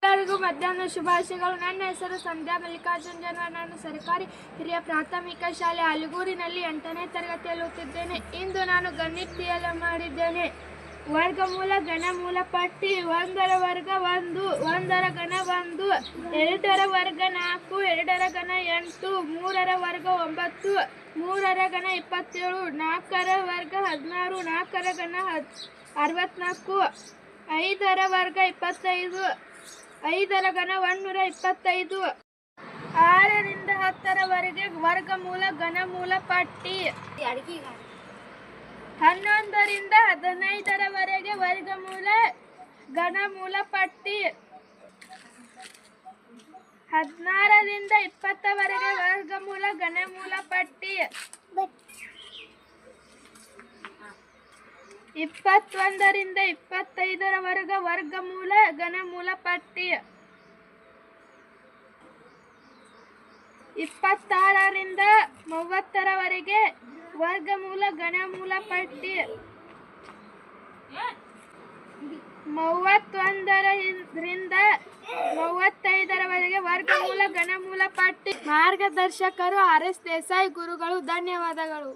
ಎಲ್ಲರಿಗೂ ಮಧ್ಯಾಹ್ನ ಶುಭಾಶಯಗಳು. ನನ್ನ ಹೆಸರು ಸಂಧ್ಯಾ ಮಲ್ಲಿಕಾರ್ಜುನ್ ಜನವರ್. ನಾನು ಸರ್ಕಾರಿ ಹಿರಿಯ ಪ್ರಾಥಮಿಕ ಶಾಲೆ ಅಲಗೂರಿನಲ್ಲಿ 8ನೇ ತರಗತಿಯಲ್ಲಿ ಓದುತ್ತಿದ್ದೇನೆ. ಇಂದು ನಾನು ಗಣಿತ ಮಾಡಿದ್ದೇನೆ. ವರ್ಗಮೂಲ, ಘನಮೂಲ ಪಟ್ಟಿ. 1ರ ವರ್ಗ 1, 1ರ ಘನ 1, 2ರ ವರ್ಗ 4, 2ರ ಘನ 8, 3ರ ವರ್ಗ 9, 3ರ ಘನ 27, 4ರ ವರ್ಗ 16, 4ರ ಘನ 64, 5ರ ವರ್ಗ 25, 5ರ ಘನ 125, 6ರಿಂದ 10ರವರೆಗೆ ವರ್ಗಮೂಲ, ಘನಮೂಲ ಪಟ್ಟಿ. 11ರಿಂದ 15ರವರೆಗೆ ವರ್ಗಮೂಲ, ಘನಮೂಲ ಪಟ್ಟಿ. 16ರಿಂದ 20ವರೆಗೆ ವರ್ಗಮೂಲ, ಘನಮೂಲ ಪಟ್ಟಿ. 21ರಿಂದ 25ರವರೆಗೆ ವರ್ಗಮೂಲ, ಘನಮೂಲ ಪಟ್ಟಿ. 26ರಿಂದ 30ರವರೆಗೆ ವರ್ಗಮೂಲ, ಘನಮೂಲ ಪಟ್ಟಿ. 31ರಿಂದ 35ರವರೆಗೆ ವರ್ಗಮೂಲ, ಘನಮೂಲ ಪಟ್ಟಿ. ಮಾರ್ಗದರ್ಶಕರು RS ದೇಸಾಯಿ ಗುರುಗಳು. ಧನ್ಯವಾದಗಳು.